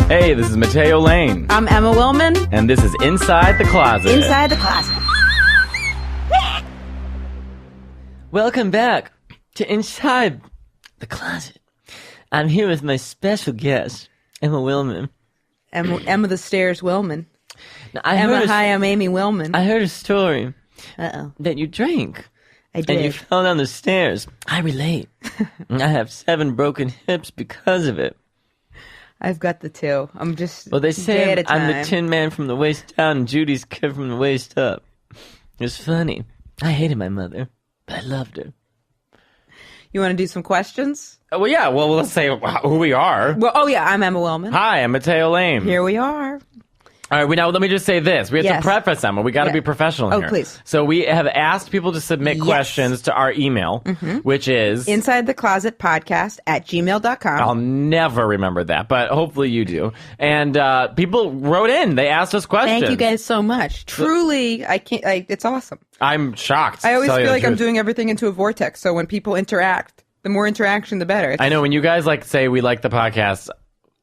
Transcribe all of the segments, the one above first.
Hey, this is Matteo Lane. I'm Emma Willman. And this is Inside the Closet. Inside the Closet. Welcome back to Inside the Closet. I'm here with my special guest, Emma Willman. Emma the Stairs Willman. Now, Hi, I'm Amy Willman. I heard a story Uh-oh. that you drank. I did. And you fell down the stairs. I relate. I have 7 broken hips because of it. I've got the 2. I'm just Well, they say day at a I'm the time. Tin Man from the waist down and Judy's kid from the waist up. It's funny. I hated my mother, but I loved her. You want to do some questions? Well, yeah. Well, let's say who we are. Well, oh yeah, I'm Emma Willman. Hi, I'm Matteo Lane. Here we are. All right, now let me just say this. We have Yes. to preface, Emma. We got to Yeah. be professional Oh, here. please. So we have asked people to submit Yes. questions to our email, which is... Inside the Closet Podcast at gmail.com. I'll never remember that, but hopefully you do. And people wrote in. They asked us questions. Thank you guys so much. Truly, I can't. It's awesome. I'm shocked. I always to tell you feel the like I'm truth. doing everything into a vortex. So when people interact, the more interaction, the better. I know when you guys say we like the podcast,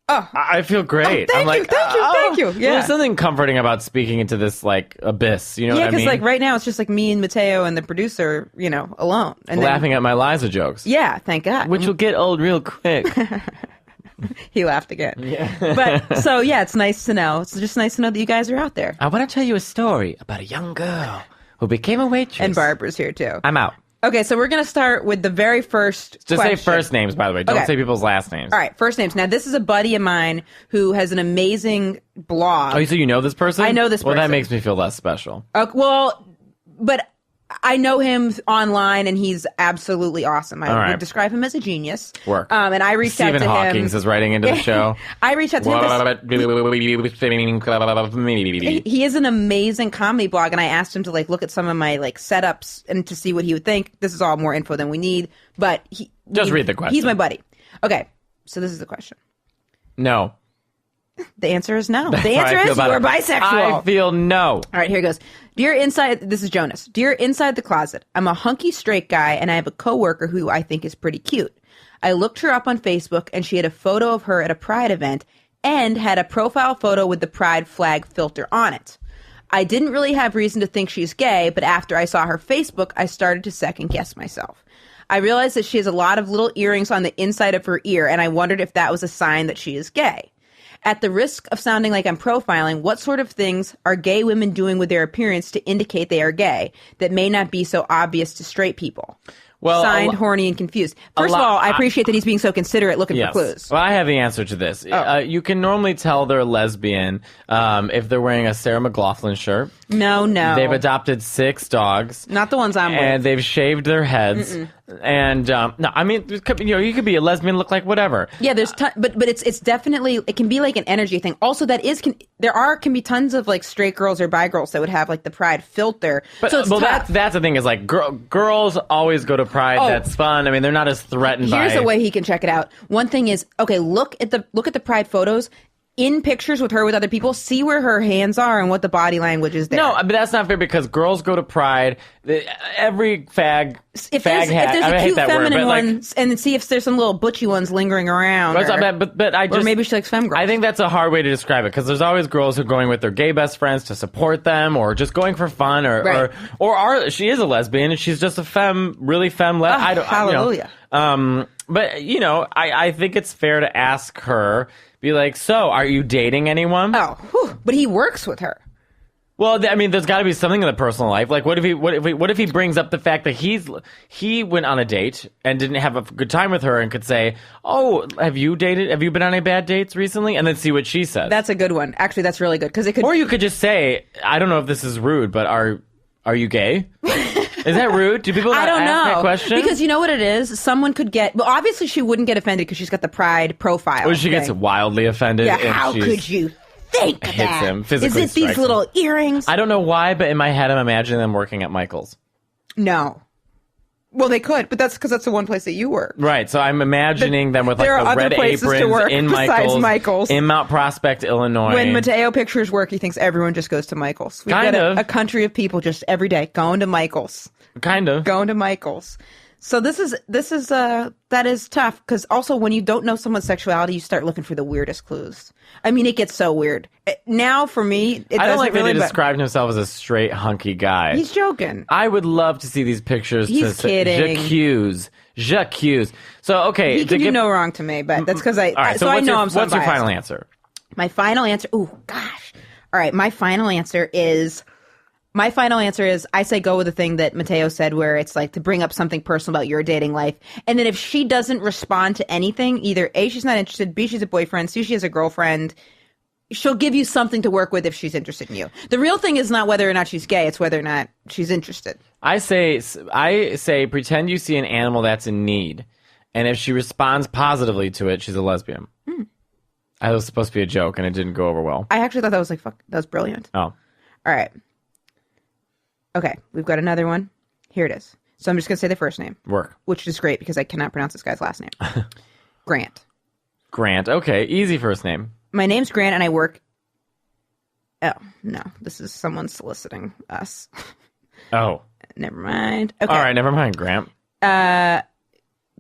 I feel great. thank I'm like, you, thank you. Yeah. There's something comforting about speaking into this abyss. You know Yeah, what I mean? because right now it's just me and Matteo and the producer, alone. And Laughing at my Liza jokes. Yeah, thank God. Which will get old real quick. He laughed again. Yeah. But so yeah, it's nice to know. It's just nice to know that you guys are out there. I want to tell you a story about a young girl who became a waitress. And Barbara's here too. I'm out. Okay, so we're gonna start with the very first Just question. say first names, by the way. Don't Okay. say people's last names. All right, first names. Now this is a buddy of mine who has an amazing blog. Oh, so you know this person? I know this Well, that person. makes me feel less special. Well, but I know him online, and he's absolutely awesome. I All right. would describe him as a genius. Work. And I reached Stephen out to Hawking him. is writing into the show. I reached out to him. He has an amazing comedy blog, and I asked him to look at some of my setups and to see what he would think. This is all more info than we need, but Just read the question. He's my buddy. Okay, so this is the question. No. The answer is no. That's The how answer I feel is about you're it. bisexual. I feel no. All right, here it goes. Dear Inside, this is Jonas. Dear Inside the Closet, I'm a hunky straight guy, and I have a coworker who I think is pretty cute. I looked her up on Facebook, and she had a photo of her at a Pride event and had a profile photo with the Pride flag filter on it. I didn't really have reason to think she's gay, but after I saw her Facebook, I started to second guess myself. I realized that she has a lot of little earrings on the inside of her ear, and I wondered if that was a sign that she is gay. At the risk of sounding like I'm profiling, what sort of things are gay women doing with their appearance to indicate they are gay that may not be so obvious to straight people? Well, Signed, horny, and confused. First of all, I appreciate that he's being so considerate looking for clues. Well, I have the answer to this. You can normally tell they're lesbian if they're wearing a Sarah McLachlan shirt. No. They've adopted 6 dogs. Not the ones I'm with. And they've shaved their heads. And no, I mean, you could be a lesbian, look like whatever. Yeah, there's but it's definitely, it can be like an energy thing. Also, there can be tons of straight girls or bi girls that would have the Pride filter. But so it's tough. that's the thing is girls always go to Pride. Oh. That's fun. I mean, they're not as threatened by. Here's a way he can check it out. One thing is, okay, look at the Pride photos. In pictures with her with other people, see where her hands are and what the body language is there. No, but that's not fair because girls go to Pride. Every fag If hat. there's I a hate cute that word, feminine but one, and then see if there's some little butchy ones lingering around. or maybe she likes femme girls. I think that's a hard way to describe it because there's always girls who are going with their gay best friends to support them, or just going for fun, Right. or she is a lesbian and she's just a really femme. Hallelujah. But I think it's fair to ask her. Be like, so are you dating anyone? Oh, whew, but he works with her. Well, I mean, there's got to be something in the personal life. Like, what if he brings up the fact that he went on a date and didn't have a good time with her and could say, "Oh, have you dated? Have you been on any bad dates recently?" And then see what she says. That's a good one. Actually, that's really good because it could. Or you could just say, "I don't know if this is rude, but are you gay?" Is that rude? Do people not I don't ask know that question? because you know what it is. Someone could get. Well, obviously she wouldn't get offended because she's got the Pride profile. Or she gets wildly offended. Yeah. and How she's- could you think of hits that? him, physically Is it these strikes him. little earrings? I don't know why, but in my head, I'm imagining them working at Michael's. No. Well, they could, but that's because that's the one place that you work. Right, so I'm imagining them with there the are other red places to aprons work in besides Michael's. in Mount Prospect, Illinois. When Matteo pictures work, he thinks everyone just goes to Michael's. We've Kind got of. a country of people just every day going to Michael's. Kind of. Going to Michael's. So that is tough because also when you don't know someone's sexuality, you start looking for the weirdest clues. I mean, it gets so weird. Now for me, I don't like that he described himself as a straight hunky guy. He's joking. I would love to see these pictures. He's kidding. J'accuse. So okay, he can do no wrong to me, but that's because all right, so I know I'm so what's your biased. final answer? My final answer. Oh gosh. All right, my final answer is I say go with the thing that Matteo said, where it's like to bring up something personal about your dating life. And then if she doesn't respond to anything, either A, she's not interested, B, she's a boyfriend, C, she has a girlfriend, she'll give you something to work with if she's interested in you. The real thing is not whether or not she's gay, it's whether or not she's interested. I say pretend you see an animal that's in need. And if she responds positively to it, she's a lesbian. I was supposed to be a joke and it didn't go over well. I actually thought that was that was brilliant. Oh. All right. Okay, we've got another one. Here it is. So I'm just going to say the first name. Work. Which is great because I cannot pronounce this guy's last name. Grant. Grant. Okay, easy first name. My name's Grant and I work... Oh, no. This is someone soliciting us. Oh. Never mind. Okay. All right, never mind, Grant.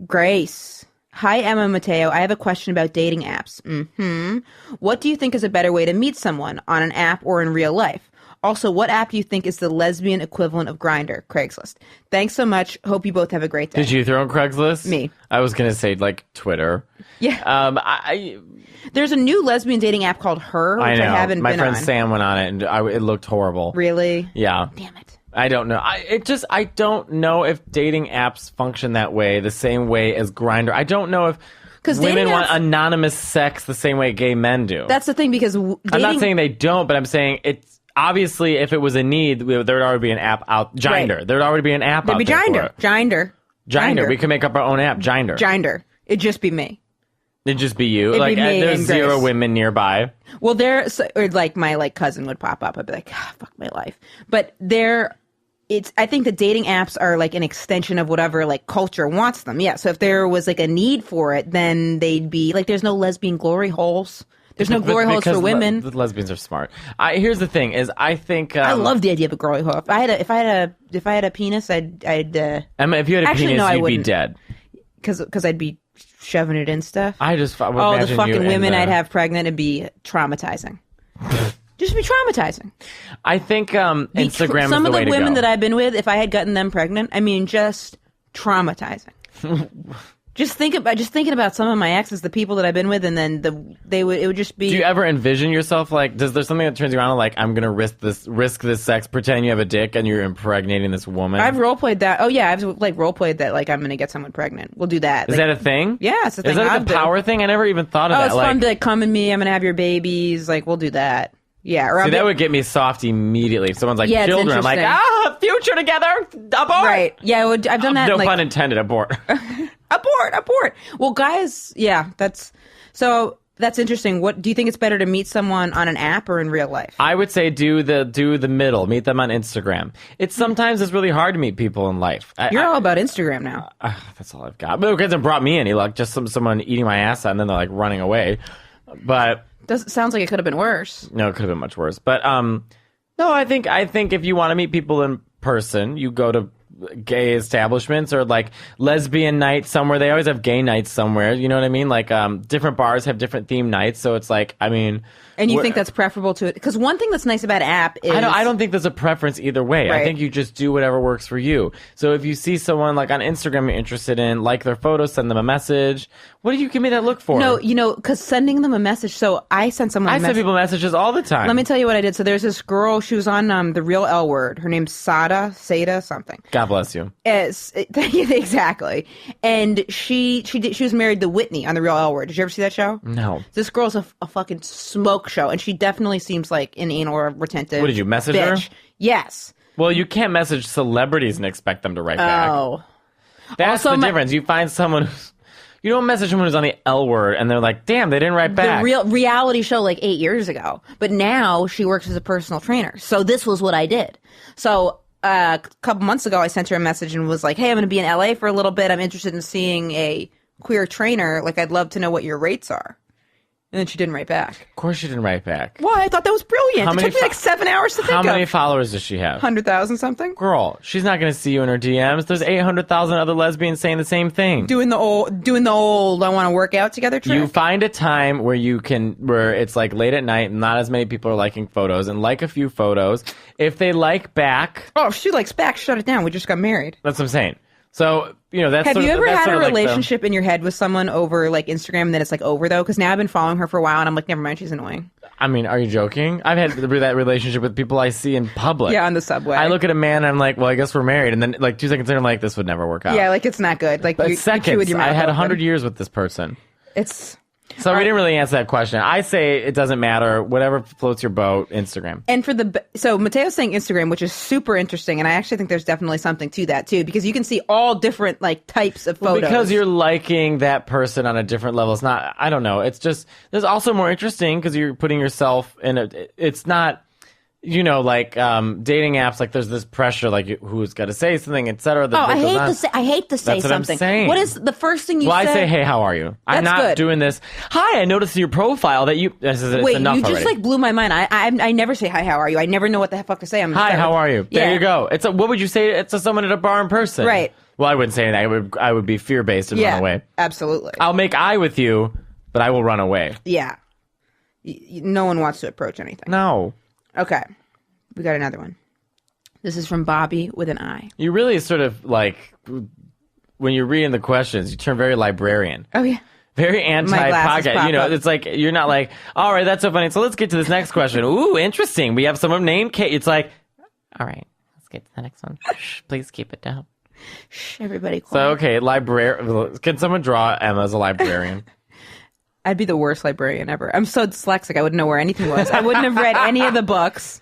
Grace. Hi, Emma and Matteo. I have a question about dating apps. What do you think is a better way to meet someone, on an app or in real life? Also, what app do you think is the lesbian equivalent of Grindr? Craigslist. Thanks so much. Hope you both have a great day. Did you throw in Craigslist? Me. I was going to say, like, Twitter. Yeah. There's a new lesbian dating app called Her, which I haven't been on. My friend Sam went on it, and it looked horrible. Really? Yeah. Damn it. I don't know. I don't know if dating apps function that way, the same way as Grindr. I don't know if women want anonymous sex the same way gay men do. That's the thing, because I'm not saying they don't, but I'm saying it's obviously if it was a need, there would already be an app out. Grindr. Right. There would already be an app out there. Grindr. We can make up our own app. Grindr. It'd just be me. It'd just be you. It'd be me there's and zero Grace. women nearby. Well, or like my cousin would pop up. I'd be like, fuck my life. But I think the dating apps are like an extension of whatever like culture wants them. Yeah. So if there was like a need for it, then they'd be like, there's no lesbian glory holes. There's no glory holes for women. The lesbians are smart. Here's the thing: is I think I love the idea of a glory hole. If I had a penis, I'd. Emma, if you had a penis, you'd be dead. Because I'd be shoving it in stuff. I just would the fucking women I'd have pregnant would be traumatizing. Just be traumatizing. I think Instagram is the way to go. Some of the women that I've been with, if I had gotten them pregnant, I mean, just traumatizing. Just thinking about some of my exes, the people that I've been with, and then it would just be. Do you ever envision yourself like? Does there something that turns you around and like I'm gonna risk this sex, pretend you have a dick and you're impregnating this woman? I've role played that. Oh yeah, I've like role played that. Like I'm gonna get someone pregnant. We'll do that. Is that a thing? Yeah, it's a thing. Is that like a power thing? I never even thought of that. Oh, it's fun to like come in me. I'm gonna have your babies. Like we'll do that. Yeah, or that would get me soft immediately. If someone's like children, I'm like, future together, abort. Right? Yeah, I've done that. No pun intended. Abort. abort. Well, guys, yeah, that's interesting. What do you think it's better to meet someone on an app or in real life? I would say do the middle. Meet them on Instagram. Sometimes it's really hard to meet people in life. You're all about Instagram now. That's all I've got. But it hasn't brought me any luck. Just someone eating my ass out and then they're like running away. But. Sounds like it could have been worse. No, it could have been much worse. But no, I think if you want to meet people in person, you go to gay establishments or like lesbian night somewhere. They always have gay nights somewhere. You know what I mean? Like different bars have different theme nights. So it's like, I mean. And you think that's preferable to it? Because one thing that's nice about an app is... I don't think there's a preference either way. Right. I think you just do whatever works for you. So if you see someone like on Instagram you're interested in, like their photos, send them a message. What do you give me that look for? No, because sending them a message... So I sent someone a message. I send people messages all the time. Let me tell you what I did. So there's this girl, she was on The Real L Word. Her name's Sada something. God bless you. Exactly. And she was married to Whitney on The Real L Word. Did you ever see that show? No. This girl's a fucking smoke show, and she definitely seems like an anal or retentive. What did you message bitch. her? Yes. Well, you can't message celebrities and expect them to write back. Oh. That's also, the difference. You find someone who's... You don't message someone who's on The L Word and they're like, damn, they didn't write back. The real reality show like 8 years ago. But now she works as a personal trainer. So this was what I did. So a couple months ago, I sent her a message and was like, hey, I'm going to be in LA for a little bit. I'm interested in seeing a queer trainer. Like, I'd love to know what your rates are. And then she didn't write back. Of course she didn't write back. Why? I thought that was brilliant. It took me like 7 hours to think How of. many followers does she have? 100,000 something? Girl, she's not going to see you in her DMs. There's 800,000 other lesbians saying the same thing. Doing the old I want to work out together trick. You find a time where it's like late at night and not as many people are liking photos, and like a few photos. If they like back... Oh, if she likes back, shut it down. We just got married. That's what I'm saying. So, that's Have sort you of, ever that's had sort a of like relationship in your head with someone over like Instagram and then it's like over though? Because now I've been following her for a while and I'm like, never mind, she's annoying. I mean, are you joking? I've had that relationship with people I see in public. Yeah, on the subway. I look at a man and I'm like, well, I guess we're married. And then like 2 seconds later, I'm like, this would never work out. Yeah, like it's not good. Like But you chew with your mouth I had open. 100 years with this person. It's... So we didn't really answer that question. I say it doesn't matter. Whatever floats your boat, Instagram. And so Mateo's saying Instagram, which is super interesting, and I actually think there's definitely something to that too, because you can see all different like types of photos. Because you're liking that person on a different level. It's not, I don't know. It's just, there's also more interesting because you're putting yourself in it's not, like dating apps, like there's this pressure, like who's got to say something, etc. I hate to say That's what something. I'm saying. What is the first thing you say? Well, I say, hey, how are you? I'm That's not good. doing this. Hi, I noticed in your profile that you. It's Wait, enough you just already. like blew my mind. I never say hi, how are you? I never know what the fuck to say. Hi, how are you? Yeah. There you go. What would you say to someone at a bar in person? Right. Well, I wouldn't say anything. I would be fear based and run away. Absolutely. I'll make eye with you, but I will run away. Yeah. No one wants to approach anything. No. Okay. We got another one. This is from Bobby with an I. You really sort of like when you're reading the questions, you turn very librarian. Oh yeah. Very glasses anti-podcast. pop up. It's like you're not like, all right, that's so funny. So let's get to this next question. Ooh, interesting. We have someone named Kate. It's like, all right, let's get to the next one. Shh, please keep it down. Shh, everybody quiet. So okay, can someone draw Emma as a librarian? I'd be the worst librarian ever. I'm so dyslexic, I wouldn't know where anything was. I wouldn't have read any of the books.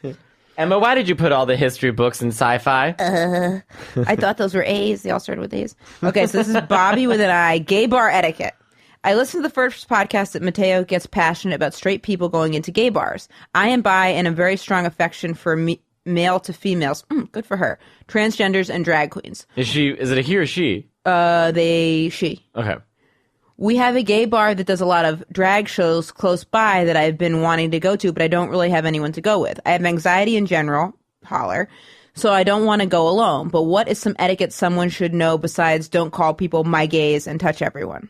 Emma, why did you put all the history books in sci-fi? I thought those were A's. They all started with A's. Okay, so this is Bobby with an I. Gay bar etiquette. I listened to the first podcast that Matteo gets passionate about straight people going into gay bars. I am bi and a very strong affection for male to females. Good for her. Transgenders and drag queens. Is it a he or she? She. Okay. We have a gay bar that does a lot of drag shows close by that I've been wanting to go to, but I don't really have anyone to go with. I have anxiety in general, holler, so I don't want to go alone. But what is some etiquette someone should know besides don't call people my gays and touch everyone?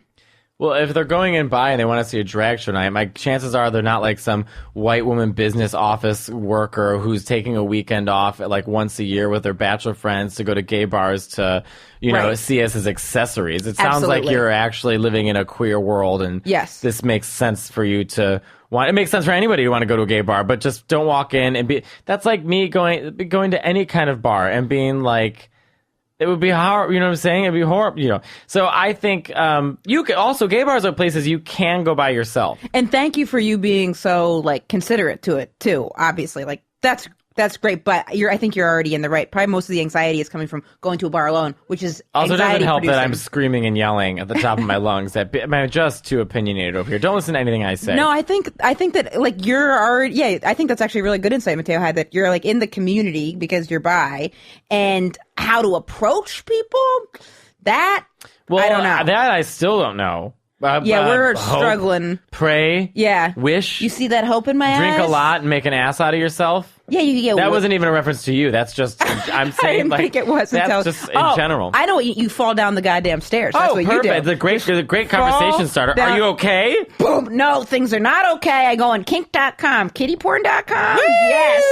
Well, if they're going in by and they want to see a drag show night, my chances are they're not like some white woman business office worker who's taking a weekend off like once a year with their bachelor friends to go to gay bars to, Right. see us as accessories. It sounds like Absolutely. you're actually living in a queer world, and Yes. this makes sense for you to want. It makes sense for anybody to want to go to a gay bar, but just don't walk in and be. That's like me going to any kind of bar and being like. It would be hard, you know what I'm saying? It'd be horrible, So I think you could also, gay bars are places you can go by yourself. And thank you for you being so like considerate to it too. Obviously, like that's great. But I think you're already in the right. Probably most of the anxiety is coming from going to a bar alone, which is Also, it doesn't anxiety help that I'm producing. screaming and yelling at the top of my lungs. I'm just too opinionated over here. Don't listen to anything I say. No, I think that like you're already. Yeah, I think that's actually really good insight Matteo had, that you're like in the community because you're bi, and how to approach people. That I don't know. That I still don't know. Yeah, we're hope, struggling. Pray. Yeah. Wish. You see that hope in my eyes? Drink a lot and make an ass out of yourself. Yeah, you get. That wasn't even a reference to you. That's just I'm I saying didn't like think it was that's until just in general. I know you fall down the goddamn stairs. That's what perfect. you do. The great conversation starter. down- Are you okay? Boom. No, things are not okay. I go on kink.com, kittyporn.com. Woo! Yes.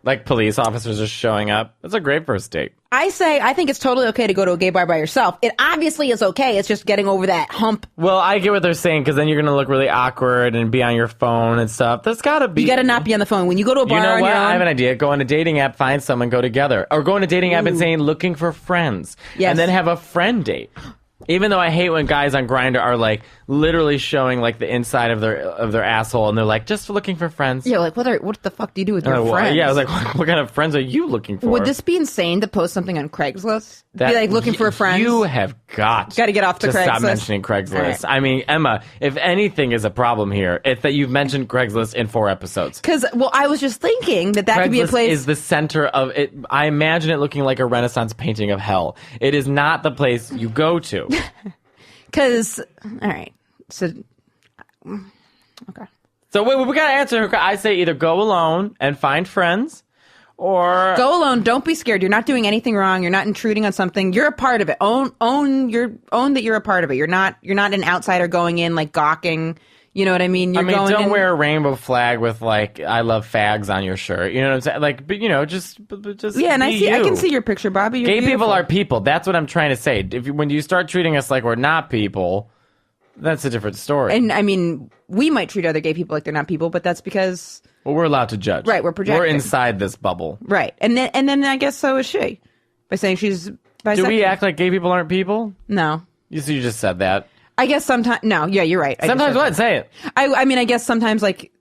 Like police officers are showing up. That's a great first date. I think it's totally okay to go to a gay bar by yourself. It obviously is okay. It's just getting over that hump. Well, I get what they're saying, because then you're going to look really awkward and be on your phone and stuff. There's got to be. You got to not be on the phone. When you go to a bar You know on what? your own, I have an idea. Go on a dating app, find someone, go together. Or go on a dating app and saying, looking for friends. Yes. And then have a friend date. Even though I hate when guys on Grindr are like literally showing like the inside of their asshole, and they're like, just looking for friends. Yeah, like what the fuck do you do with your Well, friends? yeah, I was like, what kind of friends are you looking for? Would this be insane to post something on Craigslist? Be like looking for a friend. You have got to get off the to stop Craigslist. mentioning Craigslist. All right. I mean, Emma, if anything is a problem here, it's that you've mentioned Craigslist in 4 episodes. Because, well, I was just thinking that could be a Craigslist place. is the center of it. I imagine it looking like a Renaissance painting of hell. It is not the place you go to. Because, all right, so Okay. So we gotta answer her. I say either go alone and find friends, or Go alone. Don't be scared. You're not doing anything wrong. You're not intruding on something. You're a part of it. Own that you're a part of it. You're not an outsider going in like gawking. You know what I mean? Don't wear a rainbow flag with like "I love fags" on your shirt. You know what I'm saying? Like, but just Yeah, and be I you. can see your picture, Bobby. You're Gay beautiful. people are people. That's what I'm trying to say. When you start treating us like we're not people, that's a different story. And I mean, we might treat other gay people like they're not people, but that's because well, we're allowed to judge. Right, we're projecting. We're inside this bubble. right. And then I guess so is she by saying she's bisexual. Do we act like gay people aren't people? No. You just said that. I guess sometimes. No. Yeah, you're right. Sometimes what? Say it. I mean, I guess sometimes like,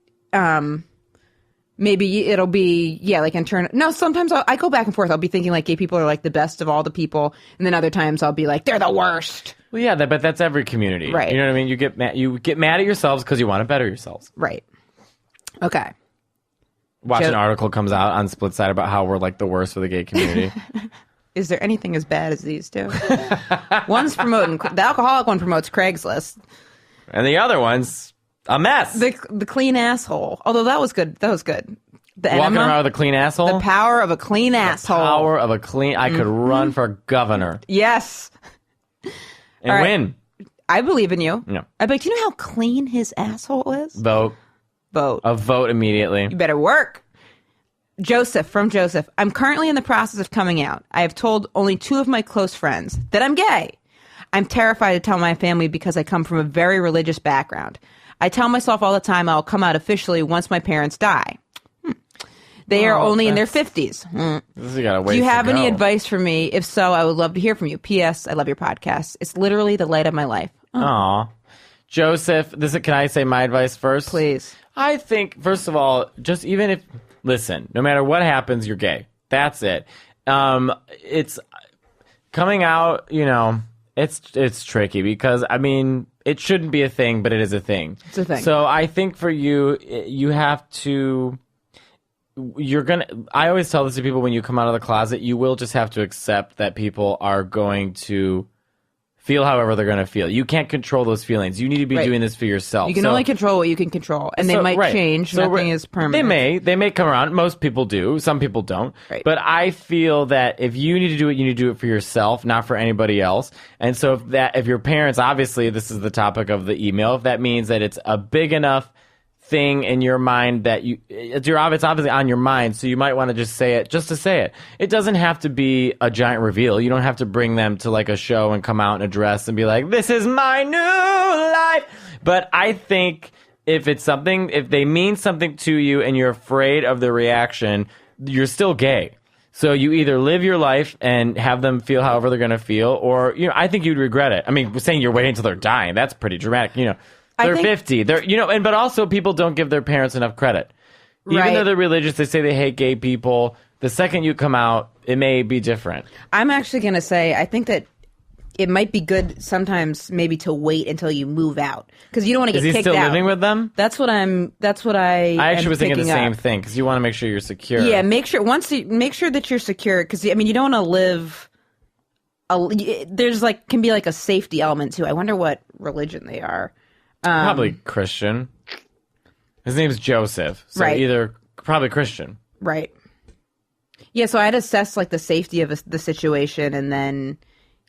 maybe it'll be like internal. No, sometimes I go back and forth. I'll be thinking like gay people are like the best of all the people, and then other times I'll be like they're the worst. Well, yeah, but that's every community, Right. You know what I mean? You get mad at yourselves because you want to better yourselves. Right. Okay. Watch Joe- an article comes out on Split Side about how we're like the worst for the gay community. Is there anything as bad as these two? One's promoting the alcoholic one promotes Craigslist. And the other one's a mess. The clean asshole. Although that was good. The Walking enema, around with a clean asshole. the power of a clean asshole. Power of a clean. I could run for governor Yes. and All right. win. I believe in you. No. I bet. Do you know how clean his asshole is? Vote. Vote. A vote immediately. You better work. Joseph. I'm currently in the process of coming out. I have told only 2 of my close friends that I'm gay. I'm terrified to tell my family because I come from a very religious background. I tell myself all the time I'll come out officially once my parents die. They are only in their 50s. This has got a ways Do you to have any go. advice for me? If so, I would love to hear from you. P.S. I love your podcast. It's literally the light of my life. Aw. Joseph, can I say my advice first? Please. I think, first of all, just even if, listen, no matter what happens, you're gay. That's it. It's coming out, it's tricky because, I mean, it shouldn't be a thing, but it is a thing. It's a thing. So I think for you, you have to, I always tell this to people when you come out of the closet, you will just have to accept that people are going to feel however they're going to feel. You can't control those feelings. You need to be Right. doing this for yourself. You can only control what you can control. And they might right. change. So Nothing is permanent. They may come around. Most people do. Some people don't. Right. But I feel that if you need to do it, you need to do it for yourself, not for anybody else. And so if your parents, obviously this is the topic of the email, if that means that it's a big enough thing in your mind that it's obviously on your mind, so you might want to just say it just to say it. It doesn't have to be a giant reveal. You don't have to bring them to like a show and come out in a dress and be like, this is my new life. But I think if they mean something to you and you're afraid of the reaction, you're still gay. So you either live your life and have them feel however they're going to feel, or I think you'd regret it. I mean, saying you're waiting until they're dying, that's pretty dramatic. They're 50. But also people don't give their parents enough credit. Even Right. though they're religious, they say they hate gay people. The second you come out, it may be different. I'm actually going to say, I think that it might be good sometimes maybe to wait until you move out. Because you don't want to Is get he kicked still out. living with them? That's what I I actually was thinking the picking same up. thing because you want to make sure you're secure. Yeah, make sure that you're secure. Because, I mean, you don't want to live... There's can be like a safety element too. I wonder what religion they are. Probably Christian. His name's Joseph. So Right. probably Christian. Right. Yeah, so I'd assess the safety of the situation, and then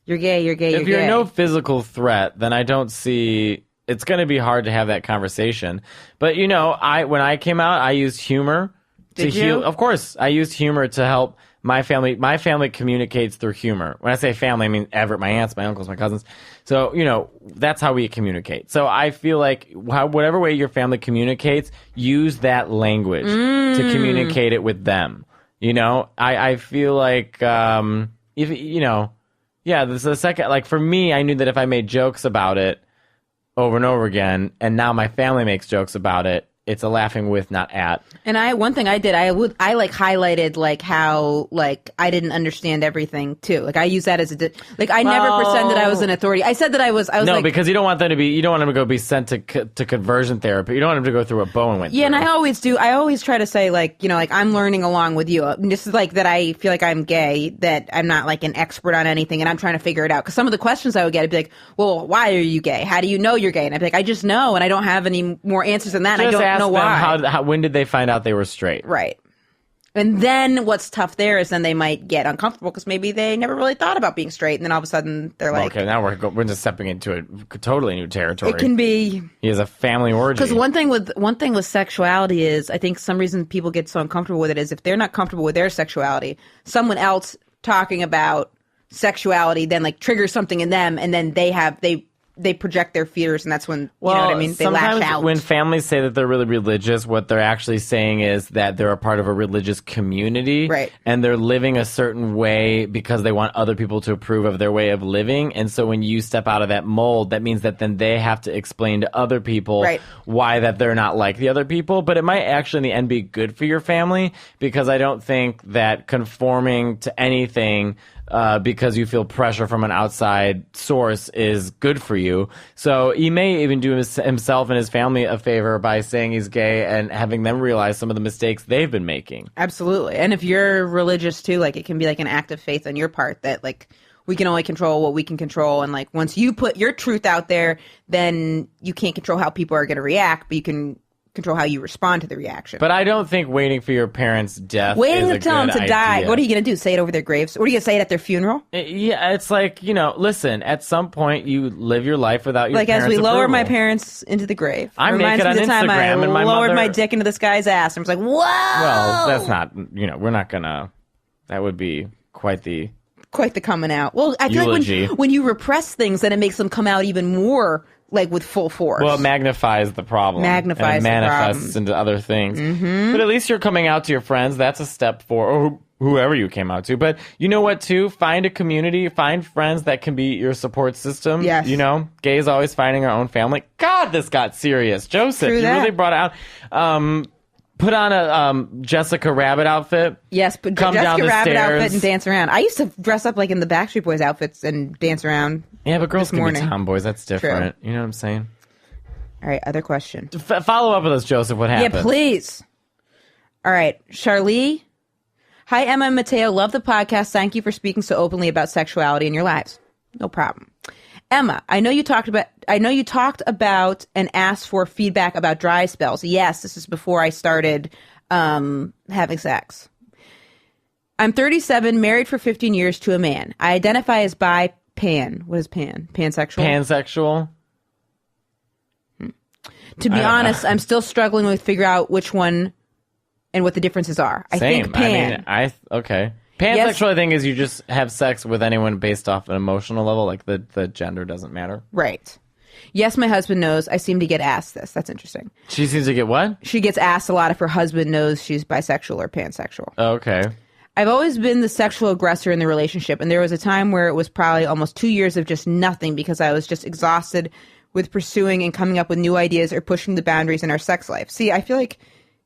you're gay. If you're no physical threat, then I don't see. It's going to be hard to have that conversation. But when I came out, I used humor to Did you? heal. Of course, I used humor to help my family. My family communicates through humor. When I say family, I mean my aunts, my uncles, my cousins. So that's how we communicate. So I feel like whatever way your family communicates, use that language to communicate it with them. I feel like if yeah, this is the second. For me, I knew that if I made jokes about it over and over again, and now my family makes jokes about it, it's a laughing with, not at. And one thing I did, I like highlighted like how like I didn't understand everything too. Like I use that as I never pretended I was an authority. I said that I was No, like, because you don't want them to go be sent to conversion therapy. You don't want them to go through what Bowen went through. yeah, and I always do. I always try to say like, you know, like I'm learning along with you. This is like that I feel like I'm gay, that I'm not like an expert on anything, and I'm trying to figure it out. Because some of the questions I would get, I'd be like, well, why are you gay? How do you know you're gay? And I'd be like, I just know, and I don't have any more answers than that. And I don't know why. When did they find out they were straight? Right. And then what's tough there is then they might get uncomfortable because maybe they never really thought about being straight, and then all of a sudden they're like, okay, now we're just stepping into a totally new territory. It can be. He has a family orgy. Because one thing with sexuality is, I think some reason people get so uncomfortable with it is if they're not comfortable with their sexuality, someone else talking about sexuality then like triggers something in them, and then they project their fears, and that's when, you know what I mean? They lash out. When families say that they're really religious, what they're actually saying is that they're a part of a religious community. Right. And they're living a certain way because they want other people to approve of their way of living. And so when you step out of that mold, that means that then they have to explain to other people why that they're not like the other people. But it might actually in the end be good for your family, because I don't think that conforming to anything because you feel pressure from an outside source is good for you. So he may even do himself and his family a favor by saying he's gay and having them realize some of the mistakes they've been making. Absolutely. And if you're religious too, like it can be like an act of faith on your part that like we can only control what we can control. And like once you put your truth out there, then you can't control how people are going to react, but you can control how you respond to the reaction. But I don't think waiting for your parents' death waiting is to tell them to die. idea. What are you going to do? Say it over their graves? What are you going to say it at their funeral? Yeah, it's like, you know, listen, at some point you live your life without your like parents' as we lower approval. my parents into the grave. I'm reminds naked me of the on time Instagram I and my lowered mother- my dick into this guy's ass. I was like, whoa! Well, that's not, you know, we're not gonna, that would be quite the coming out. Well, I feel eulogy. like when you repress things, then it makes them come out even more like with full force. Well, it magnifies the problem. Magnifies and it the manifests problem. into other things. Mm-hmm. But at least you're coming out to your friends. That's a step for or whoever you came out to. But you know what, too? Find a community. Find friends that can be your support system. Yes. You know, gays always finding our own family. God, this got serious. Joseph, True you that. really brought it out. Put on a Jessica Rabbit outfit. yes, but Come Jessica down the Rabbit stairs. outfit and dance around. I used to dress up like in the Backstreet Boys outfits and dance around. Yeah, but girls This can be morning. tomboys. That's different. You know what I'm saying? All right, other question. Follow up with us, Joseph. What happened? Yeah, please. All right, Charlie. Hi, Emma and Matteo. Love the podcast. Thank you for speaking so openly about sexuality in your lives. No problem. Emma, I know you talked about and asked for feedback about dry spells. Yes, this is before I started having sex. I'm 37, married for 15 years to a man. I identify as bi-pan. What is pan? Pansexual? Pansexual. To be honest, I'm still struggling with figure out which one and what the differences are. I Same. think pan. Okay. Pansexual, I think, is you just have sex with anyone based off an emotional level, like the gender doesn't matter. Right. Yes, my husband knows. I seem to get asked this. That's interesting. She seems to get what? She gets asked a lot if her husband knows she's bisexual or pansexual. Okay. I've always been the sexual aggressor in the relationship, and there was a time where it was probably almost 2 years of just nothing because I was just exhausted with pursuing and coming up with new ideas or pushing the boundaries in our sex life. See, I feel like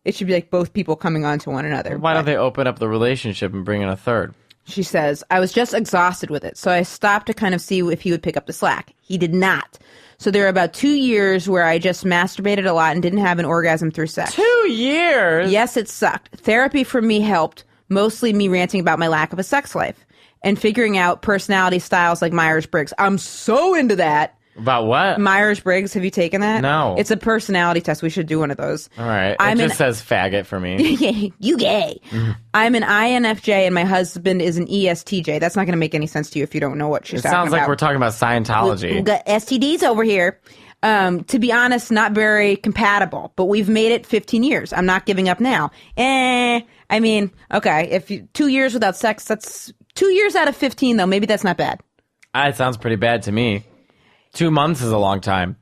it should be like both people coming on to one another. Why don't they open up the relationship and bring in a third? She says, I was just exhausted with it, so I stopped to kind of see if he would pick up the slack. He did not. So there were about 2 years where I just masturbated a lot and didn't have an orgasm through sex. 2 years? Yes, it sucked. Therapy for me helped, mostly me ranting about my lack of a sex life and figuring out personality styles like Myers-Briggs. I'm so into that. About what? Myers-Briggs, have you taken that? No. It's a personality test. We should do one of those. All right. It just says faggot for me. You gay. I'm an INFJ and my husband is an ESTJ. That's not going to make any sense to you if you don't know what she's It talking about. sounds like we're talking about Scientology. We've got STDs over here. To be honest, not very compatible, but we've made it 15 years. I'm not giving up now. I mean, okay, if 2 years without sex, that's 2 years out of 15, though. Maybe that's not bad. It sounds pretty bad to me. 2 months is a long time.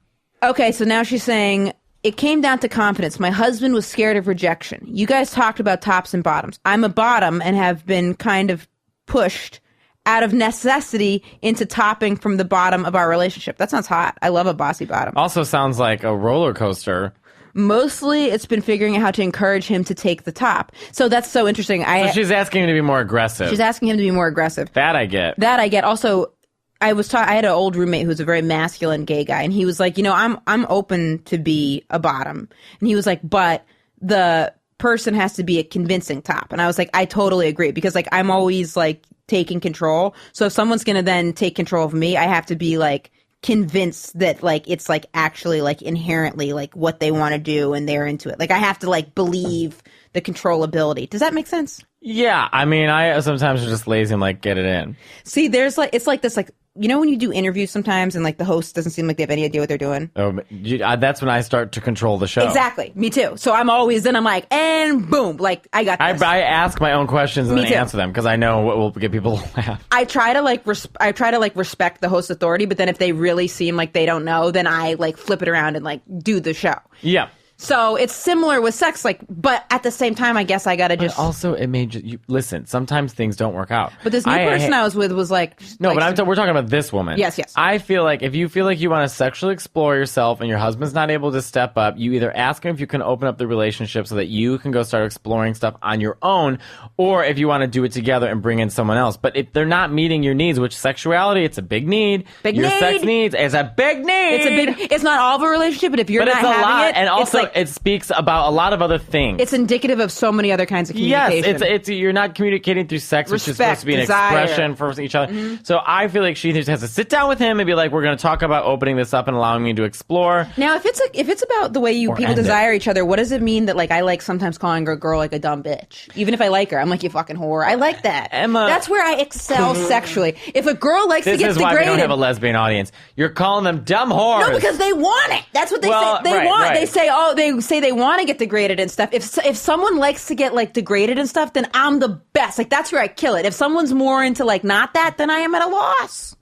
Okay, so now she's saying, it came down to confidence. My husband was scared of rejection. You guys talked about tops and bottoms. I'm a bottom and have been kind of pushed out of necessity into topping from the bottom of our relationship. That sounds hot. I love a bossy bottom. Also sounds like a roller coaster. Mostly it's been figuring out how to encourage him to take the top. So that's so interesting. So she's asking him to be more aggressive. She's asking him to be more aggressive. That I get. Also, I had an old roommate who was a very masculine gay guy, and he was like, I'm open to be a bottom. And he was like, but the person has to be a convincing top. And I was like, I totally agree, because like I'm always like taking control. So if someone's gonna then take control of me, I have to be like convinced that like it's like actually like inherently like what they want to do and they're into it. Like I have to like believe the controllability. Does that make sense? Yeah, I mean, I sometimes am just lazy and like get it in. See, there's like it's like this like when you do interviews sometimes and like the host doesn't seem like they have any idea what they're doing. Oh, that's when I start to control the show. Exactly, me too. So I'm like, and boom, like I got this. I ask my own questions and then answer them because I know what will get people to laugh. I try to like respect the host's authority, but then if they really seem like they don't know, then I like flip it around and like do the show. Yeah. So it's similar with sex, like, but at the same time, I guess I gotta just. But also, it may just listen. Sometimes things don't work out. But this new person I was with was like. No, but we're talking about this woman. Yes, yes. I feel like if you feel like you want to sexually explore yourself and your husband's not able to step up, you either ask him if you can open up the relationship so that you can go start exploring stuff on your own, or if you want to do it together and bring in someone else. But if they're not meeting your needs, which sexuality, it's a big need. Your sex needs is a big need. It's not all of a relationship, but if you're not having lot, it, and also it speaks about a lot of other things. It's indicative of so many other kinds of communication. Yes, it's you're not communicating through sex, which is supposed to be an expression for each other. Mm-hmm. So I feel like she just has to sit down with him and be like, "We're going to talk about opening this up and allowing me to explore." Now, if it's about the way people desire each other, what does it mean that like I like sometimes calling a girl like a dumb bitch, even if I like her? I'm like, you fucking whore. I like that. Emma, that's where I excel sexually. If a girl likes to get degraded, this is why we don't have a lesbian audience. You're calling them dumb whores. No, because they want it. That's what they say. They want. Right. They say they want to get degraded and stuff. If someone likes to get like degraded and stuff, then I'm the best. Like that's where I kill it. If someone's more into like not that, then I am at a loss.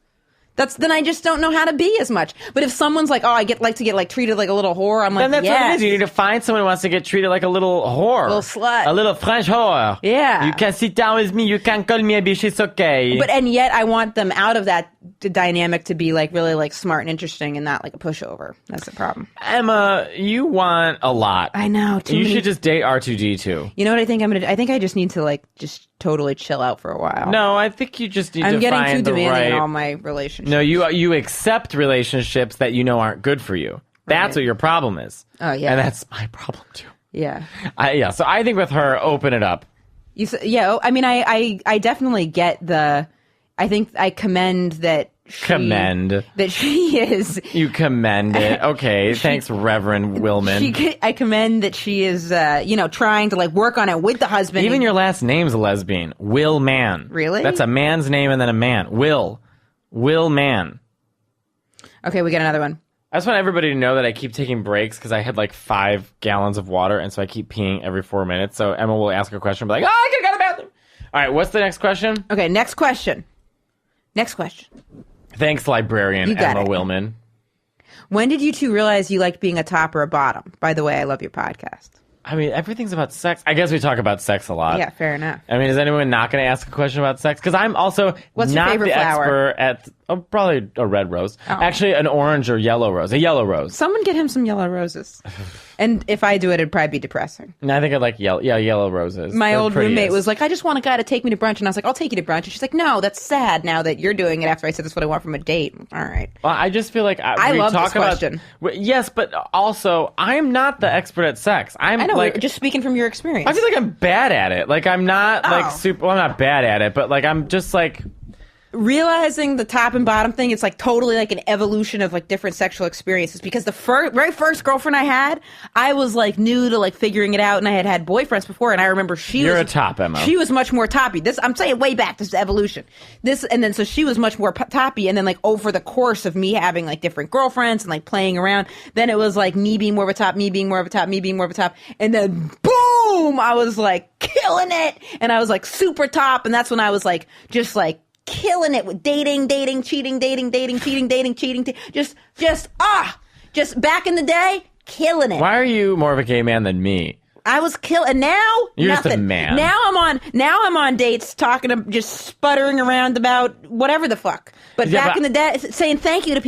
Then I just don't know how to be as much. But if someone's like, oh, I like to get treated like a little whore, I'm like, then that's what it is. You need to find someone who wants to get treated like a little whore, a little slut, a little French whore. Yeah, you can sit down with me. You can call me a bitch. It's okay. And yet I want them out of that dynamic to be like really like smart and interesting and not like a pushover. That's the problem. Emma, you want a lot. I know. You should just date R2D2. You know what I think I'm gonna do? I think I just need to like just totally chill out for a while. No, I think you just need to find the right... I'm getting too demanding in all my relationships. No, you accept relationships that you know aren't good for you. That's what your problem is. Oh, yeah. And that's my problem, too. Yeah. So I think with her, open it up. I mean, I definitely get I think I commend that that she is. You commend it. Okay, thanks, Reverend Willman. I commend that she is, trying to like work on it with the husband. Even your last name's a lesbian. Will Man. Really? That's a man's name and then a man. Will Man. Okay, we got another one. I just want everybody to know that I keep taking breaks because I had like 5 gallons of water, and so I keep peeing every 4 minutes. So Emma will ask a question, be like, "Oh, I gotta go to the bathroom." All right, what's the next question? Okay, next question. Thanks, librarian Emma Willman. When did you two realize you liked being a top or a bottom? By the way, I love your podcast. I mean, everything's about sex. I guess we talk about sex a lot. Yeah, fair enough. I mean, is anyone not going to ask a question about sex? Because I'm also What's not your favorite the flower? expert at... Oh, probably a red rose. Oh. Actually, an orange or yellow rose. A yellow rose. Someone get him some yellow roses. And if I do it, it'd probably be depressing. No, I think I'd like yellow roses. My old roommate was like, I just want a guy to take me to brunch. And I was like, I'll take you to brunch. And she's like, no, that's sad now that you're doing it after I said that's what I want from a date. All right. Well, I just feel like... I love this question. Yes, but also, I'm not the expert at sex. I know, like, just speaking from your experience. I feel like I'm bad at it. Like, I'm not like super... Well, I'm not bad at it, but like, I'm just like... Realizing the top and bottom thing, it's like totally like an evolution of like different sexual experiences, because the very first girlfriend I had, I was like new to like figuring it out, and I had boyfriends before, and I remember You're a top, Emma. She was much more toppy. I'm saying way back, this is evolution. So she was much more toppy, and then like over the course of me having like different girlfriends and like playing around, then it was like me being more of a top, me being more of a top, me being more of a top, and then boom, I was like killing it, and I was like super top, and that's when I was like just like killing it with dating, cheating, cheating, just back in the day, killing it. Why are you more of a gay man than me? I was killed, and now You're just a nothing. man. Now I'm on dates, talking to just sputtering around about whatever the fuck. But back in the day, saying thank you to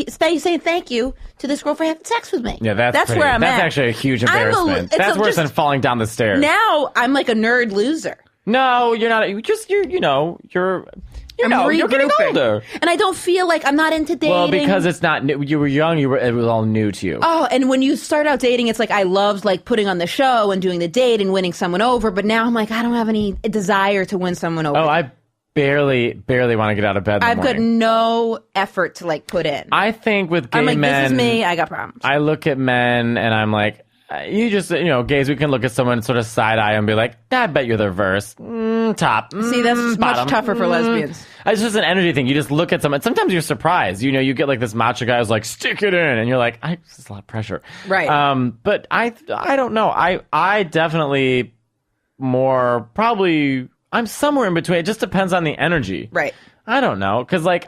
this girl for having sex with me. Yeah, that's where I'm That's at. actually a huge embarrassment. That's worse than falling down the stairs. Now I'm like a nerd loser. No, you're not. You're getting older. And I don't feel like I'm not into dating. Well, because it's not new. You were young. It was all new to you. Oh, and when you start out dating, it's like I loved like putting on the show and doing the date and winning someone over. But now I'm like, I don't have any desire to win someone over. Oh, I barely want to get out of bed in the I've got morning. no effort to like put in. I think with gay I'm like, men, this is me. I got problems. I look at men and I'm like, you just, gays, we can look at someone and sort of side eye and be like, I bet you're the reverse. Top. See, that's bottom. much tougher for lesbians. It's just an energy thing. You just look at someone. Sometimes you're surprised. You get like this macho guy who's like, stick it in. And you're like, this is a lot of pressure. Right. But I don't know. I definitely I'm somewhere in between. It just depends on the energy. Right. I don't know. Because like,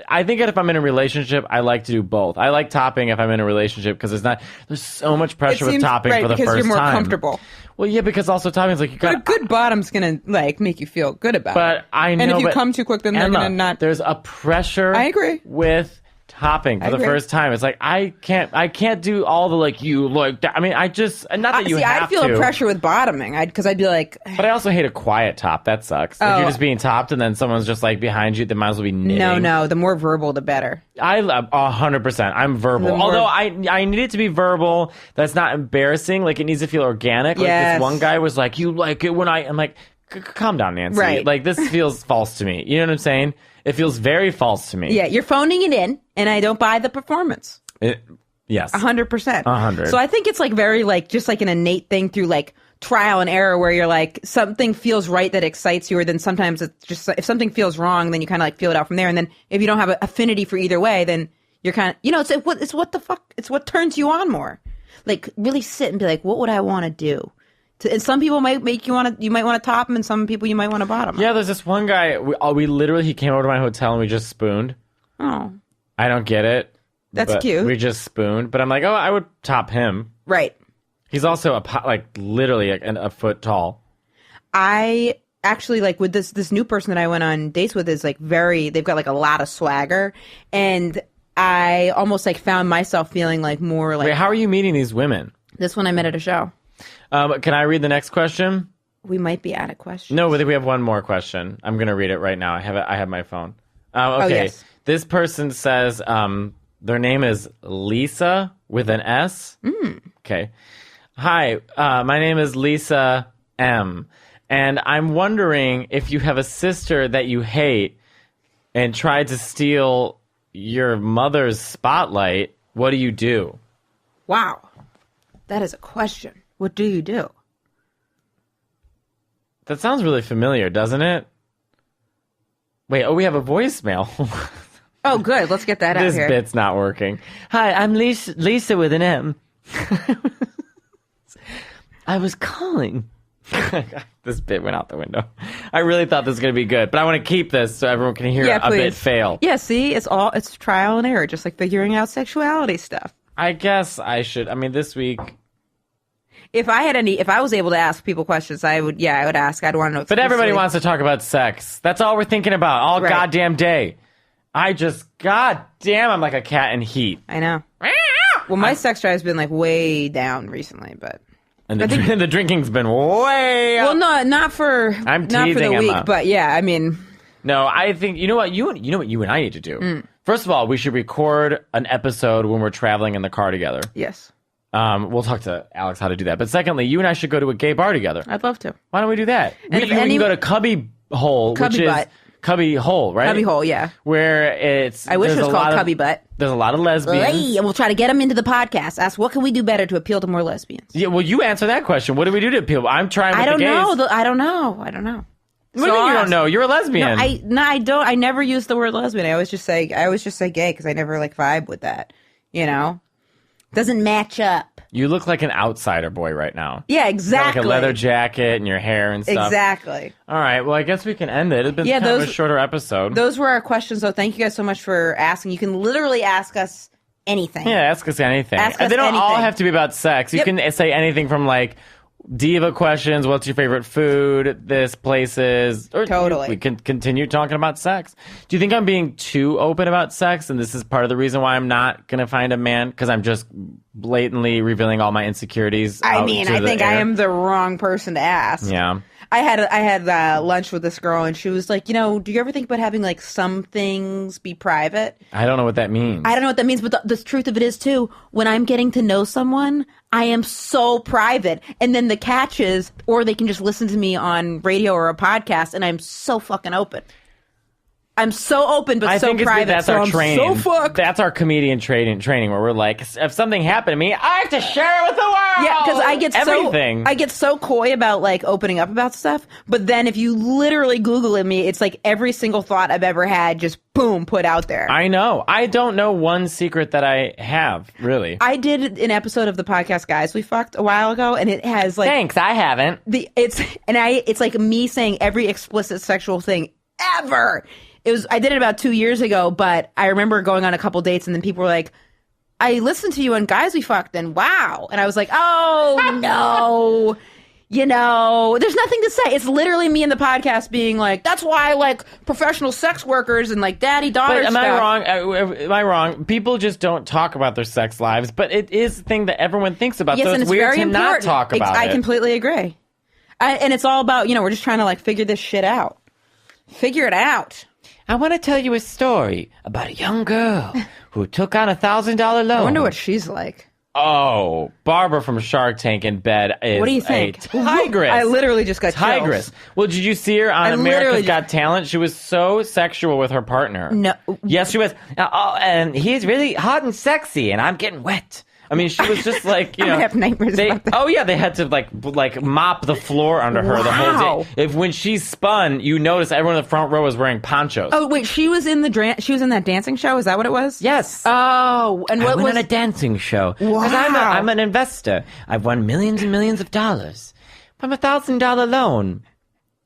I think that if I'm in a relationship, I like to do both. I like topping if I'm in a relationship because there's so much pressure with topping for the first time. Because you're more comfortable. Well, yeah, because also topping is like you got. But a good bottom's gonna like make you feel good about it. But I know. And if you come too quick, then they're gonna not. There's a pressure. I agree. With topping for the first time. It's like I can't do all the like you like that. I mean, I just not that you have I'd feel to. a pressure with bottoming. Because I'd be like. But I also hate a quiet top. That sucks. If you're just being topped and then someone's just like behind you, they might as well be knitting. No. The more verbal, the better. I love 100%. I'm verbal. Although I need it to be verbal. That's not embarrassing. Like it needs to feel organic. Like Yes. this one guy was like, "You like it when I'm like, calm down, Nancy. Right. Like this feels false to me. You know what I'm saying? It feels very false to me. Yeah, you're phoning it in, and I don't buy the performance. Yes. 100%. 100. So I think it's like very like just like an innate thing through like trial and error where you're like something feels right that excites you, or then sometimes it's just if something feels wrong, then you kind of like feel it out from there. And then if you don't have an affinity for either way, then you're kind of it's what the fuck, it's what turns you on more. Like really sit and be like, what would I want to do? And some people might make you want to. You might want to top them, and some people you might want to bottom. Yeah, there's this one guy. We literally he came over to my hotel and we just spooned. Oh, I don't get it. That's but cute. We just spooned, but I'm like, I would top him. Right. He's also literally a foot tall. I actually like with this new person that I went on dates with is like they've got like a lot of swagger, and I almost like found myself feeling like more like. Wait, how are you meeting these women? This one I met at a show. Can I read the next question? We might be out of questions. No, we have one more question. I'm going to read it right now. I have my phone. Okay. Yes. This person says their name is Lisa with an S. Okay. Hi, my name is Lisa M. And I'm wondering if you have a sister that you hate and tried to steal your mother's spotlight. What do you do? Wow. That is a question. What do you do? That sounds really familiar, doesn't it? Wait, we have a voicemail. Oh, good. Let's get that out This here. bit's not working. Hi, I'm Lisa with an M. I was calling. This bit went out the window. I really thought this was going to be good, but I want to keep this so everyone can hear a bit fail. Yeah, see, it's trial and error, just like figuring out sexuality stuff. I guess I should. I mean, this week. If I was able to ask people questions, I would ask. I'd want to know. But everybody wants to talk about sex. That's all we're thinking about all goddamn day. I'm like a cat in heat. I know. Well, my sex drive has been like way down recently, but. And the drinking's been way up. Well, no, not for the week, Emma. but yeah, I mean. No, I think you know what you and I need to do. First of all, we should record an episode when we're traveling in the car together. Yes. We'll talk to Alex how to do that. But secondly, you and I should go to a gay bar together. I'd love to. Why don't we do that? And we can go to Cubby Hole, which is Cubby Hole, right? Cubby Hole, yeah. Where it's. I wish it was called Cubby Butt. There's a lot of lesbians. Hey, and we'll try to get them into the podcast. Ask what can we do better to appeal to more lesbians. Yeah, well, you answer that question. What do we do to appeal? I'm trying. With I don't the gays. know. I don't know. What do you mean you don't know? You're a lesbian. I don't. I never use the word lesbian. I always just say gay because I never like vibe with that. You know, doesn't match up. You look like an outsider boy right now. Yeah, exactly. Like a leather jacket and your hair and stuff. Exactly. All right. Well, I guess we can end it. It's been kind of a shorter episode. Those were our questions, though. Thank you guys so much for asking. You can literally ask us anything. Yeah, ask us anything. Ask us they don't all anything. have to be about sex. You can say anything from like, diva questions. What's your favorite food? This, places. Or Totally. We can continue talking about sex. Do you think I'm being too open about sex? And this is part of the reason why I'm not going to find a man? Because I'm just blatantly revealing all my insecurities. I mean, I think I am the wrong person to ask. Yeah. I had lunch with this girl, and she was like, do you ever think about having like some things be private? I don't know what that means. I don't know what that means, but the truth of it is too, when I'm getting to know someone, I am so private. And then the catch is, or they can just listen to me on radio or a podcast, and I'm so fucking open. I'm so open, but I so think private. That's so our I'm training. so fucked. That's our comedian training where we're like, if something happened to me, I have to share it with the world. Yeah, because I get so coy about like opening up about stuff. But then if you literally Google it me, it's like every single thought I've ever had just boom put out there. I know. I don't know one secret that I have, really. I did an episode of the podcast Guys We Fucked a while ago, and it has like Thanks, I haven't. It's like me saying every explicit sexual thing ever. I did it about 2 years ago, but I remember going on a couple dates, and then people were like, I listened to you on Guys We Fucked, and wow. And I was like, oh, no. There's nothing to say. It's literally me in the podcast being like, that's why I like professional sex workers and like daddy-daughter stuff. Am I wrong? People just don't talk about their sex lives, but it is the thing that everyone thinks about. Yes, so and it's it's weird very to important. not talk about it. I completely agree. And it's all about, we're just trying to like figure this shit out. Figure it out. I want to tell you a story about a young girl who took on $1,000 loan. I wonder what she's like. Oh, Barbara from Shark Tank in bed is what do you think? a tigress. I literally just got tigress. chills. Well, did you see her on America's Got Talent? She was so sexual with her partner. No. Yes, she was. Oh, and he's really hot and sexy, and I'm getting wet. I mean, she was just like, I have nightmares about that. Oh yeah, they had to like mop the floor under her the whole day. When she spun, you notice everyone in the front row was wearing ponchos. Oh wait, she was in that dancing show. Is that what it was? Yes. Oh, and I went on a dancing show. Wow. Because I'm an investor. I've won millions and millions of dollars from $1,000 loan.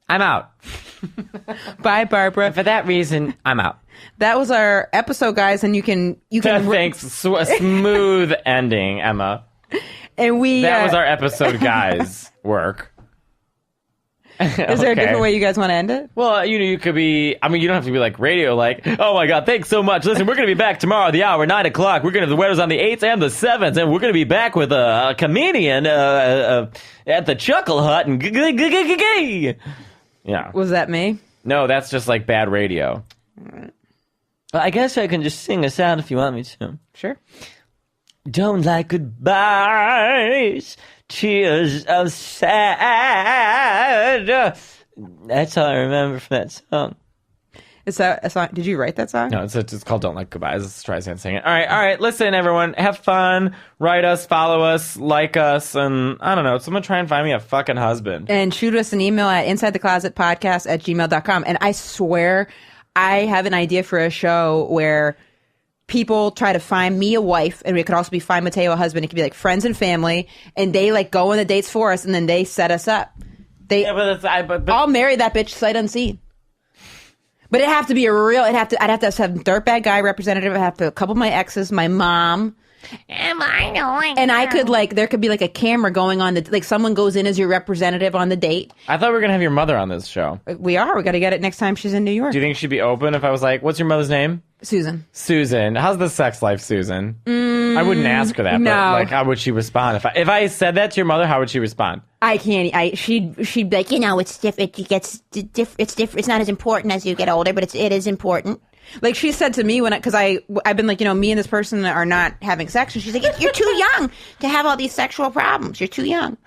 I'm out. Bye, Barbara. And for that reason, I'm out. That was our episode, guys, and you can. Thanks. Smooth ending, Emma. And that was our episode, guys. Work. Is there a different way you guys want to end it? Well, you could be. I mean, you don't have to be like radio, like, oh my god, thanks so much. Listen, we're gonna be back tomorrow, the hour 9 o'clock. We're gonna have the weather's on the 8th and the 7th, and we're gonna be back with a comedian at the Chuckle Hut and yeah. Was that me? No, that's just like bad radio. Well, I guess I can just sing us out if you want me to. Sure. Don't like goodbyes, tears of sad. That's all I remember from that song. Is that a song? Did you write that song? No, it's called Don't Like Goodbyes. Let's try and sing it. All right. Listen, everyone, have fun. Write us, follow us, like us, and I don't know. Someone try and find me a fucking husband. And shoot us an email at insidetheclosetpodcast@gmail.com. And I swear I have an idea for a show where people try to find me a wife, and it could also be find Matteo a husband. It could be like friends and family, and they like go on the dates for us, and then they set us up. I'll marry that bitch sight unseen. But it'd have to be I'd have to have some dirtbag guy representative. I'd have to a couple of my exes, my mom. Am I knowing? And I could there could be like a camera going on someone goes in as your representative on the date. I thought we were going to have your mother on this show. We got to get it next time she's in New York. Do you think she'd be open if I was like, what's your mother's name? Susan. How's the sex life, Susan? I wouldn't ask her that, no. But like, how would she respond? If I said that to your mother, how would she respond? I can't. She'd be like, it's different. It's different. It's not as important as you get older, but it is important. Like she said to me because I've been like, me and this person are not having sex, and she's like, you're too young to have all these sexual problems. You're too young.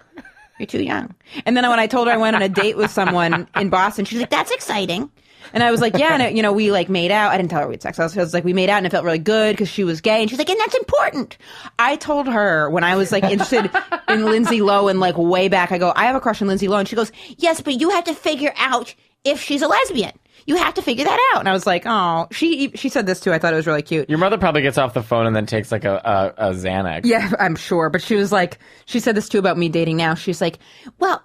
You're too young. And then when I told her I went on a date with someone in Boston, she's like, that's exciting. And I was like, yeah, and we like made out. I didn't tell her we had sex. I was like, we made out, and it felt really good because she was gay. And she's like, and that's important. I told her when I was like interested in Lindsay Lohan, like way back, I go, I have a crush on Lindsay Lohan. She goes, yes, but you have to figure out if she's a lesbian. You have to figure that out. And I was like, oh, she said this too. I thought it was really cute. Your mother probably gets off the phone and then takes like a Xanax. Yeah, I'm sure. But she was like, she said this too about me dating now. She's like, well,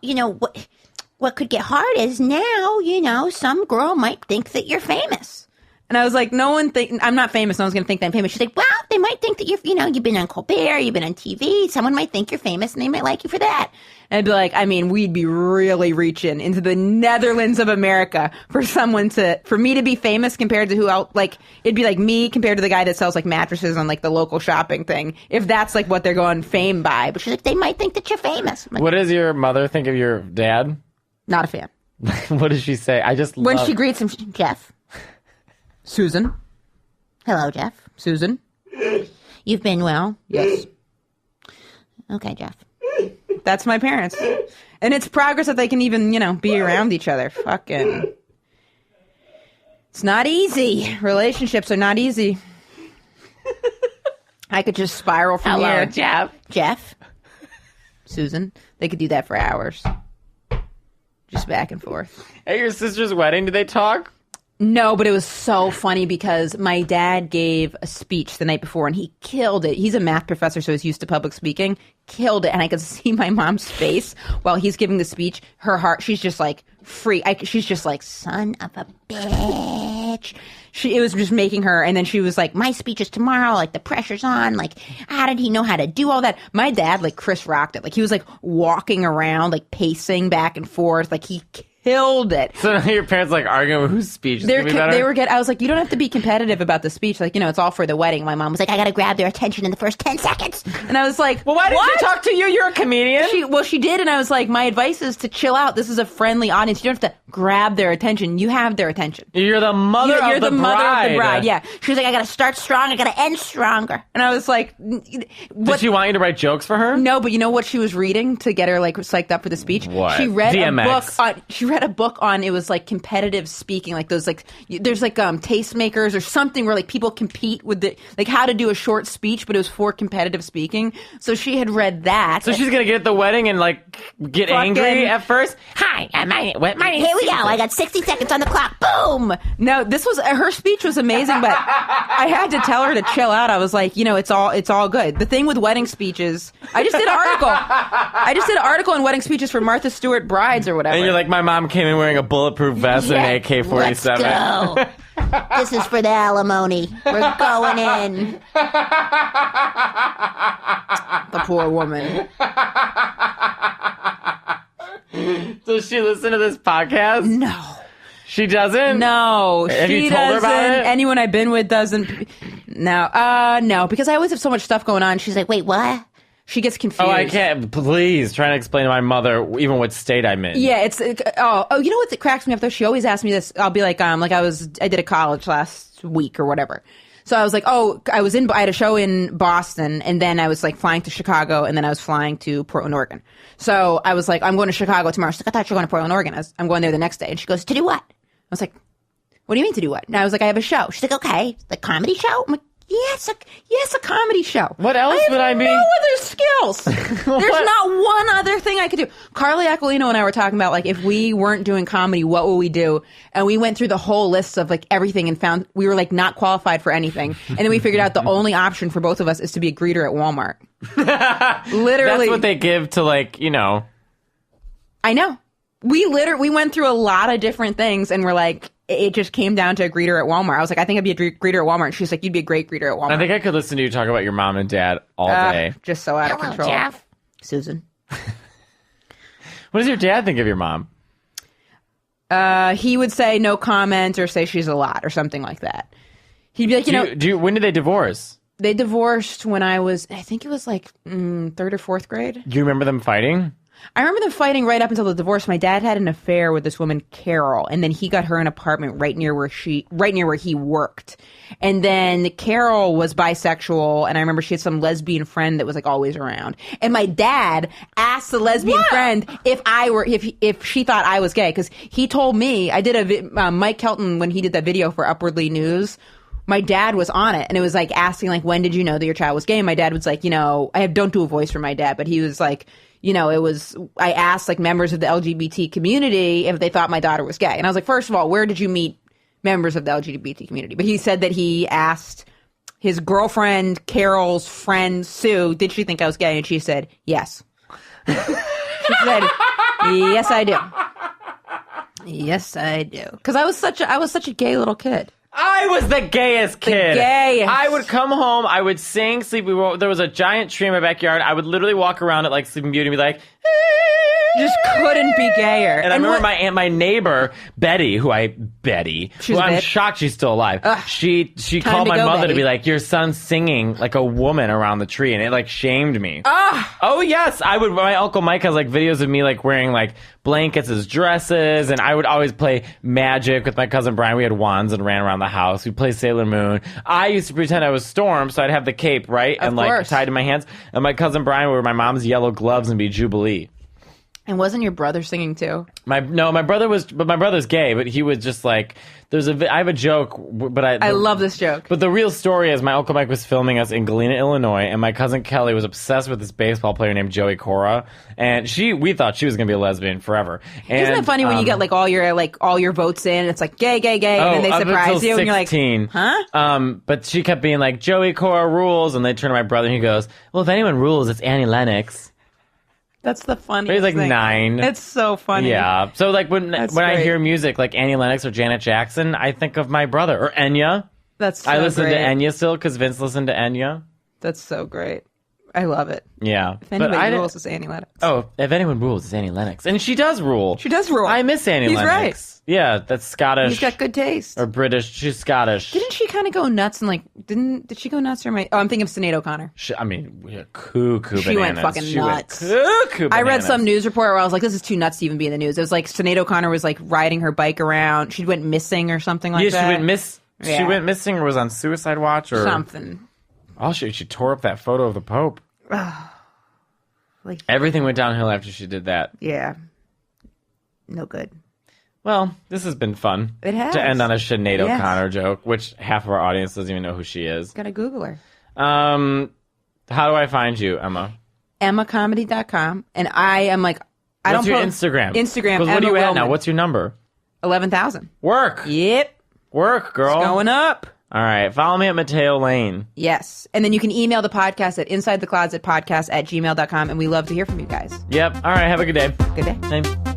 what could get hard is now, some girl might think that you're famous. And I was like, I'm not famous. No one's going to think that I'm famous. She's like, well, they might think that you've been on Colbert, you've been on TV. Someone might think you're famous and they might like you for that. And I'd be like, I mean, we'd be really reaching into the Netherlands of America for me to be famous compared to who else. Like, it'd be like me compared to the guy that sells like mattresses on like the local shopping thing. If that's like what they're going fame by. But She's like, they might think that you're famous. I'm like, What does your mother think of your dad? not a fan. What does she say? when she greets him, Jeff. Susan. Hello, Jeff. Susan. You've been well? Yes. Okay, Jeff. That's my parents. And it's progress that they can even, be around each other. Fucking. It's not easy. Relationships are not easy. I could just spiral from Hello, here. Jeff. Jeff. Susan. They could do that for hours. Just back and forth. At your sister's wedding, did they talk? No, but it was so funny because my dad gave a speech the night before and he killed it. He's a math professor, so he's used to public speaking. Killed it. And I could see my mom's face while he's giving the speech. Her heart, she's just like she's just like, Son of a bitch. it was just making her. And then she was like, My speech is tomorrow. Like, the pressure's on. Like, how did he know how to do all that? my dad, like Chris rocked it. Like he was like walking around, like pacing back and forth. Like he killed it. So now your parents like arguing over whose speech is going to be better? I was like, you don't have to be competitive about the speech. Like, it's all for the wedding. My mom was like, I gotta grab their attention in the first 10 seconds. and I was like, Well, why didn't what? she talk to you? You're a comedian. She did, and I was like, my advice is to chill out. This is a friendly audience. You don't have to grab their attention. You have their attention. You're the mother You're of the the mother of the bride. Yeah. She was like, I gotta start strong. I gotta end stronger. And I was like, Did she want you to write jokes for her? no, but you know what she was reading to get her like psyched up for the speech? What? She read DMX. a book on it was like competitive speaking, like those like there's like tastemakers or something where like people compete with the like how to do a short speech, but it was for competitive speaking. So she had read that. So she's gonna get at the wedding and like get angry at first. Hi, my name here we go. I got 60 seconds on the clock. Boom. No, this was her speech was amazing, but I had to tell her to chill out. I was like, it's all good. The thing with wedding speeches, I just did an article on wedding speeches for Martha Stewart brides or whatever. And you're like, my mom came in wearing a bulletproof vest and an AK-47. Let's go. This is for the alimony. We're going in. The poor woman. Does she listen to this podcast? No. She doesn't? No, Have she you told her doesn't. about it? Anyone I've been with doesn't. No, because I always have so much stuff going on. She's like, wait, what? She gets confused. Oh, I can't. Please, trying to explain to my mother even what state I'm in. Yeah, you know what that cracks me up though? She always asks me this. I'll be like, I did a college last week or whatever. So I was like, I had a show in Boston, and then I was like flying to Chicago, and then I was flying to Portland, Oregon. So I was like, I'm going to Chicago tomorrow. She's like, I thought you were going to Portland, Oregon. I'm going there the next day. And she goes, to do what? I was like, what do you mean to do what? And I was like, I have a show. She's like, okay, the comedy show? I'm like, yes, a comedy show. What else would I be? No other skills. There's not one other thing I could do. Carly Aquilino and I were talking about like if we weren't doing comedy, what would we do? And we went through the whole list of like everything and found we were like not qualified for anything. And then we figured out the only option for both of us is to be a greeter at Walmart. Literally, that's what they give to like I know. We went through a lot of different things, and we're like. It just came down to a greeter at Walmart. I was like, I think I'd be a greeter at Walmart. And she's like, you'd be a great greeter at Walmart. I think I could listen to you talk about your mom and dad all day. Just so out of Hello, control. Jeff. Susan. What does your dad think of your mom? He would say no comment or say she's a lot or something like that. He'd be like, when did they divorce? They divorced when I think it was like third or fourth grade. Do you remember them fighting? I remember them fighting right up until the divorce. My dad had an affair with this woman, Carol, and then he got her an apartment right near where he worked. And then Carol was bisexual, and I remember she had some lesbian friend that was like always around. And my dad asked the lesbian friend if she thought I was gay, because he told me I did Mike Kelton when he did that video for Upwardly News. My dad was on it, and it was like asking like, when did you know that your child was gay? And my dad was like, I don't do a voice for my dad, but he was like. I asked like members of the LGBT community if they thought my daughter was gay. And I was like, first of all, where did you meet members of the LGBT community? But he said that he asked his girlfriend, Carol's friend, Sue, did she think I was gay? And she said, yes. She said, yes, I do. Yes, I do. Because I was such a gay little kid. Oh, I was the gayest kid. gayest. I would come home, I would sing, sleep. There was a giant tree in my backyard. I would literally walk around it like Sleeping Beauty and be like, Just couldn't be gayer. and I remember my neighbor Betty, who I'm bitch. shocked she's still alive. She called to my go, mother to Betty. be like, your son's singing like a woman around the tree, and it like shamed me. Oh yes, I would. My Uncle Mike has like videos of me like wearing like blankets as dresses, and I would always play magic with my cousin Brian. We had wands and ran around the house. We'd play Sailor Moon. I used to pretend I was Storm, so I'd have the cape right and like course. tied to my hands, and my cousin Brian would wear my mom's yellow gloves and be Jubilee. And wasn't your brother singing too? My brother's gay, but he was just like, I have a joke, but I love this joke. But the real story is my Uncle Mike was filming us in Galena, Illinois, and my cousin Kelly was obsessed with this baseball player named Joey Cora, and we thought she was gonna be a lesbian forever. And, Isn't it funny when you get like all your votes in, and it's like gay, and then they up surprise until you, and you're like, 16. huh? But she kept being like, Joey Cora rules, and they turn to my brother, and he goes, well, if anyone rules, it's Annie Lennox. That's the funniest But he's like thing. 9. It's so funny. Yeah. So like when I great. hear music like Annie Lennox or Janet Jackson, I think of my brother or Enya. That's so I listen great. to Enya still because Vince listened to Enya. That's so great. I love it. Yeah. If anybody rules, it's Annie Lennox. Oh, if anyone rules, it's Annie Lennox, and she does rule. She does rule. I miss Annie He's Lennox. right. Yeah, that's Scottish. He's got good taste. Or British. She's Scottish. Didn't she kind of go nuts and like? Did she go nuts or my? Oh, I'm thinking of Sinead O'Connor. We had cuckoo She went bananas. fucking She nuts. Went cuckoo I read bananas. some news report where I was like, "This is too nuts to even be in the news." It was like Sinead O'Connor was like riding her bike around. She went missing or something like that. She Yeah. went missing or was on suicide watch or something. Oh, she tore up that photo of the Pope. Like, Everything went downhill after she did that. yeah, no good. Well, this has been fun. It has. To end on a Sinead Yes. O'Connor joke, which half of our audience doesn't even know who she is. Gotta Google her. How do I find you, Emma? EmmaComedy.com, and I am like, What's your Instagram? Instagram. What are Emma you at now? Willman. What's your number? 11,000. Work. Yep, Work, girl. it's going up. All right. Follow me at Matteo Lane. Yes, and then you can email the podcast at insidetheclosetpodcast@gmail.com, and we love to hear from you guys. Yep. All right. Have a good day. Good day. Bye.